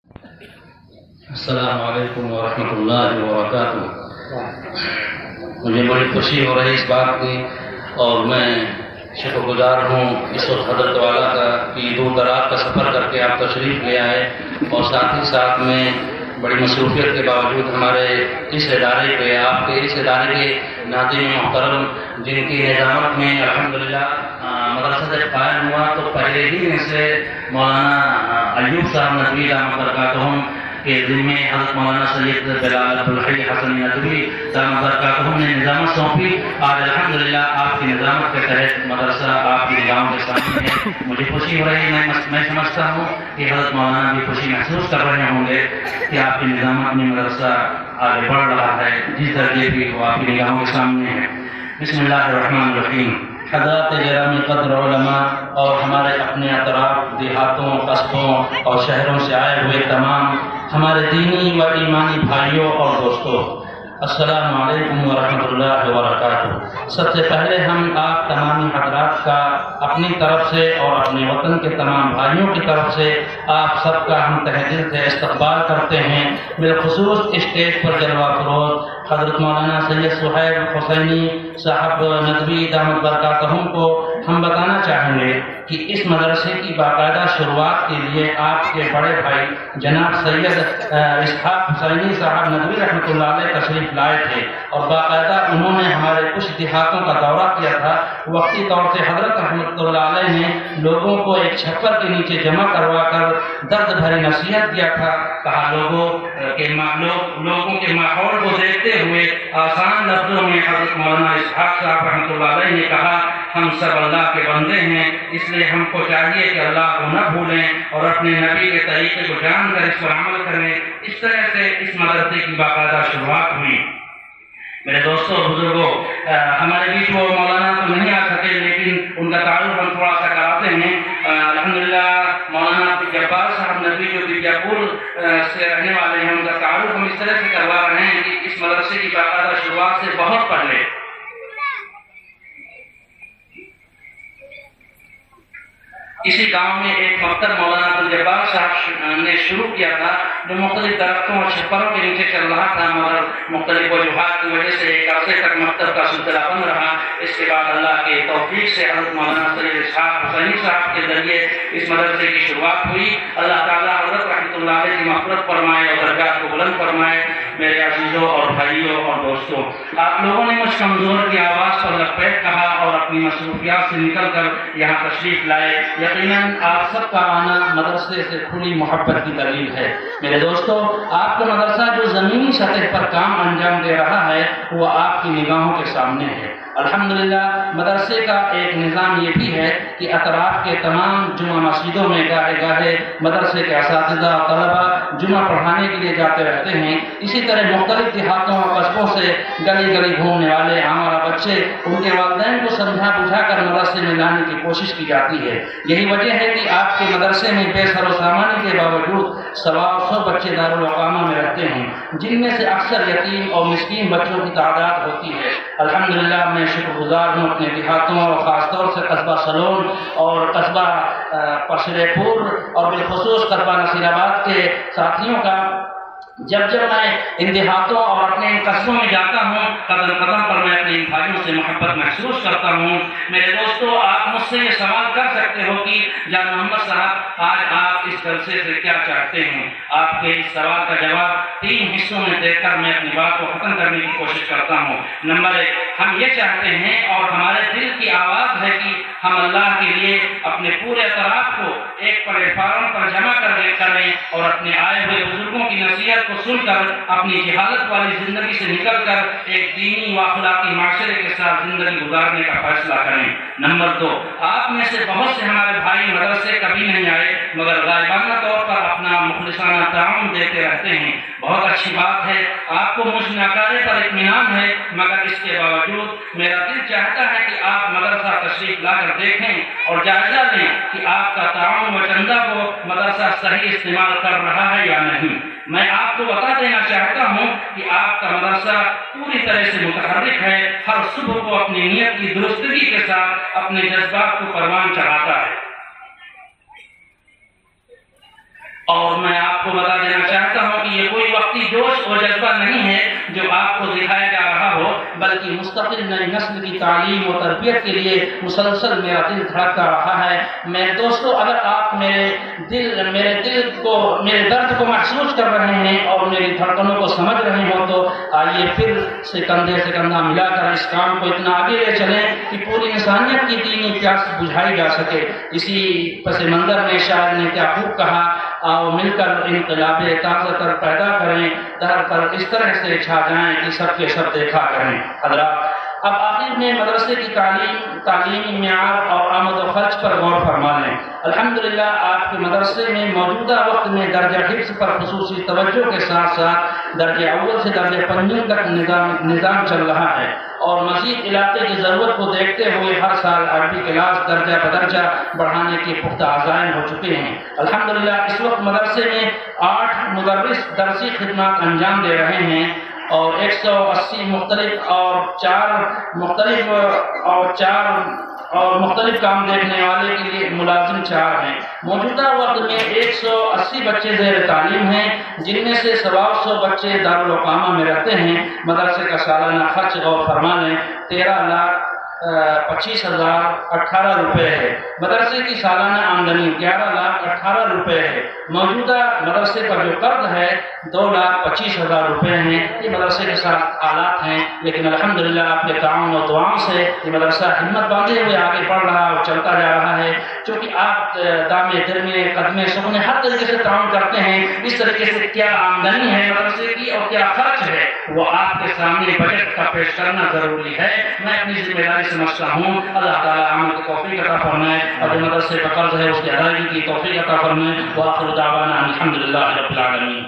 السلام علیکم ورحمۃ اللہ وبرکاتہ۔ مجھے بڑی خوشی ہو رہی اس بات کی، اور میں شکر گزار ہوں اس وقت حضرت والا کا کہ دور دراز کا سفر کر کے آپ تشریف لے آئے، اور ساتھ ہی ساتھ میں بڑی مصروفیت کے باوجود ہمارے اس ادارے پہ، آپ کے اس ادارے کے ناظرین محترم جن کی نظامت میں الحمدللہ مدرسہ جب قائم ہوا تو پہلے ہی ان سے مولانا ایوب صاحب ندوی دامت برکاتہم کے ذمے حضرت مولانا سید بلال عبدالحی حسن ندوی دامت برکاتہم نے نظامت سونپی۔ آج الحمدللہ آپ کی نظامت کے تحت مدرسہ آپ کی نگاہوں کے سامنے ہے۔ مجھے خوشی ہو رہی ہے، میں سمجھتا ہوں کہ حضرت مولانا بھی خوشی محسوس کر رہے ہوں گے کہ آپ کی نظامت میں مدرسہ آگے بڑھ رہا ہے جس درجے بھی وہ آپ کی نگاہوں کے سامنے ہے۔ بسم اللہ الرحمن الرحیم۔ حضرات گرامی قدر علماء اور ہمارے اپنے اطراف دیہاتوں، قصبوں اور شہروں سے آئے ہوئے تمام ہمارے دینی و ایمانی بھائیوں اور دوستوں، السلام علیکم ورحمۃ اللہ وبرکاتہ۔ سب سے پہلے ہم آپ تمامی حضرات کا اپنی طرف سے اور اپنے وطن کے تمام بھائیوں کی طرف سے آپ سب کا ہم تہ دل سے استقبال کرتے ہیں۔ بالخصوص اسٹیج پر جلوہ فروز حضرت مولانا سید صہیب حسینی صاحب ندوی دامت برکاتہم کو ہم بتانا چاہیں گے کہ اس مدرسے کی باقاعدہ شروعات کے لیے آپ کے بڑے بھائی جناب سید اسحاق حسینی صاحب ندوی رحمۃ اللہ علیہ تشریف لائے تھے، اور باقاعدہ انہوں نے ہمارے کچھ دیہاتوں کا دورہ کیا تھا۔ وقتی طور سے حضرت رحمۃ اللہ علیہ نے لوگوں کو ایک چھپر کے نیچے جمع کروا کر درد بھری نصیحت کیا تھا۔ کہا لوگوں کے ماحول کو دیکھتے ہوئے آسان لفظوں میں حضرت مولانا اسحاق صاحب رحمۃ اللہ علیہ نے کہا، ہم سب اللہ کے بندے ہیں، اس لیے ہم کو چاہیے کہ اللہ کو نہ بھولیں اور اپنے نبی کے طریقے کو جان کر اس پر عمل کریں۔ اس طرح سے اس مدرسے کی باقاعدہ شروعات ہوئی۔ میرے دوستوں بزرگوں، ہمارے بیچ وہ مولانا تو نہیں آ سکے، لیکن ان کا تعارف ہم تھوڑا سا کراتے ہیں۔ الحمدللہ مولانا جبار صاحب ندوی جو بیجاپور سے رہنے والے ہیں، ان کا تعارف ہم اس طرح سے کروا رہے ہیں کہ اس مدرسے کی باقاعدہ شروعات سے بہت پہلے اسی گاؤں میں ایک مکتب مولانا عبدالجبار صاحب نے شروع کیا تھا، جو مختلف درختوں اور چھپروں کے نیچے چل رہا تھا، مگر مختلف وجوہات کی وجہ سے ایک عرصے تک مکتب کا سلسلہ بند رہا۔ اس کے بعد اللہ کے توفیق سے حضرت مولانا سید اسحاق حسینی صاحب کے ذریعے اس مدرسے کی شروعات ہوئی۔ اللہ تعالیٰ حضرت رحمۃ اللہ علیہ کی مغفرت فرمائے اور درجات کو بلند فرمائے۔ میرے عزیزوں اور بھائیوں اور دوستوں، آپ لوگوں نے مجھ کمزور کی آواز پر لبیک کہا اور اپنی مصروفیات سے نکل کر یہاں تشریف لائے۔ یقیناً آپ سب کا آنا مدرسے سے کھلی محبت کی دلیل ہے۔ میرے دوستوں، آپ کا مدرسہ جو زمینی سطح پر کام انجام دے رہا ہے وہ آپ کی نگاہوں کے سامنے ہے۔ الحمدللہ مدرسے کا ایک نظام یہ بھی ہے کہ اطراف کے تمام جمعہ مسجدوں میں گاہے گاہے مدرسے کے اساتذہ اور طلبہ جمعہ پڑھانے کے لیے جاتے رہتے ہیں۔ اسی طرح مختلف دیہاتوں اور قصبوں سے گلی گلی گھومنے والے ہمارا بچے ان کے والدین کو سمجھا بجھا کر مدرسے میں لانے کی کوشش کی جاتی ہے۔ یہی وجہ ہے کہ آپ کے مدرسے میں بے سر و سامانی کے باوجود 100 بچے دارالاقامہ میں رہتے ہیں، جن میں سے اکثر یتیم اور مسکین بچوں کی تعداد ہوتی ہے۔ الحمدللہ میں شکر گزار ہوں اپنے دیہاتوں اور خاص طور سے قصبہ سلون اور قصبہ پشرے پور اور بالخصوص قصبہ نصیر آباد کے ساتھیوں کا۔ جب میں ان دیہاتوں اور اپنے ان قصبوں میں جاتا ہوں، قدم قدم پر میں اپنے ان بھائیوں سے محبت محسوس کرتا ہوں۔ میرے دوستوں، آپ مجھ سے یہ سوال کر سکتے ہو کہ جان محمد صاحب آج آپ اس جلسے سے کیا چاہتے ہیں؟ آپ کے اس سوال کا جواب 3 حصوں میں دے کر میں اپنی بات کو ختم کرنے کی کوشش کرتا ہوں۔ نمبر 1، ہم یہ چاہتے ہیں اور ہمارے دل کی آواز ہے کہ ہم اللہ کے لیے اپنے پورے اطراف کو ایک پلیٹ فارم پر جمع کریں اور اپنے آئے ہوئے بزرگوں کی نصیحت کو سن کر اپنی جہالت والی زندگی سے نکل کر ایک دینی و اخلاقی معاشرے کے ساتھ زندگی گزارنے کا فیصلہ کریں۔ نمبر 2، آپ میں سے بہت سے ہمارے بھائی مدرسے کبھی نہیں آئے مگر غائبانہ طور پر اپنا مخلصانہ تعاون دیتے رہتے ہیں۔ بہت اچھی بات ہے، آپ کو مجھ ناکارے پر اطمینان ہے، مگر اس کے باوجود میرا دل چاہتا ہے کہ آپ مدرسہ تشریف لا کر دیکھیں اور جائزہ لیں کہ آپ کا تعاون و چندہ کو مدرسہ صحیح استعمال کر رہا ہے یا نہیں۔ میں آپ کو بتا دینا چاہتا ہوں کہ آپ کا مدرسہ پوری طرح سے متحرک ہے، ہر صبح کو اپنی نیت کی درستگی کے ساتھ اپنے جذبات کو پروان چڑھاتا ہے۔ اور میں آپ کو بتا جوش و جذبہ نہیں ہے جو آپ کو دکھایا جا رہا ہو، بلکہ مستقل نئی نسل کی تعلیم و تربیت کے لیے مسلسل میرا دل دھڑکتا رہا ہے۔ میرے دوستو، اگر آپ میرے درد کو محسوس کر رہے ہیں اور میری دھڑکنوں کو سمجھ رہے ہو تو آئیے پھر سے کندھے سے کندھا ملا کر اس کام کو اتنا آگے لے چلیں کہ پوری انسانیت کی دینی پیاس بجھائی جا سکے۔ اسی پس منظر میں شاعر نے کیا خوب کہا، آؤ مل کر انقلاب تازہ تر پیدا کریں، دہر پر اس طرح سے چھا جائیں کہ سب کے سب دیکھا کریں۔ حضرات، اب آخر میں مدرسے کی تعلیمی معیار اور آمد و خرچ پر غور فرما لیں۔ الحمدللہ آپ کے مدرسے میں موجودہ وقت میں درجہ حفظ پر خصوصی توجہ کے ساتھ ساتھ درجہ اول سے درجہ پنجم تک نظام چل رہا ہے، اور مزید علاقے کی ضرورت کو دیکھتے ہوئے ہر سال عربی کلاس درجہ بدرجہ بڑھانے کے پختہ عزائم ہو چکے ہیں۔ الحمدللہ اس وقت مدرسے میں 8 مدرس درسی خدمات انجام دے رہے ہیں، اور 180 مختلف کام دیکھنے والے کے لیے ملازم 4 ہیں۔ موجودہ وقت میں 180 بچے زیر تعلیم ہیں، جن میں سے 100 بچے دارالاقامہ میں رہتے ہیں۔ مدرسے کا سالانہ خرچ غور فرما لیں 13,25,018 روپے ہے۔ مدرسے کی سالانہ آمدنی 11,18,000 روپے ہے۔ موجودہ مدرسے پر جو قرض ہے 2,25,000 روپے ہیں۔ یہ مدرسے کے ساتھ حالات ہیں، لیکن الحمدللہ آپ کے تعاون و دعاؤں سے یہ مدرسہ ہمت باندھے ہوئے آگے بڑھ رہا اور چلتا جا رہا ہے، چونکہ آپ دامے درمے قدمے سکنے ہر طریقے سے تعاون کرتے ہیں۔ اس طریقے سے کیا آمدنی ہے مدرسے کی اور کیا خرچ ہے وہ آپ کے سامنے بجٹ کا پیش کرنا ضروری ہے۔ میں اپنی ذمہ داری سمجھتا ہوں، اللہ تعالیٰ عمل کی توفیق عطا فرمائے، اور جو مدرسے کا قرض ہے اس کی ادائیگی کی توفیق عطا فرمائے۔ وآخر دعوانا الحمدللہ رب العالمین۔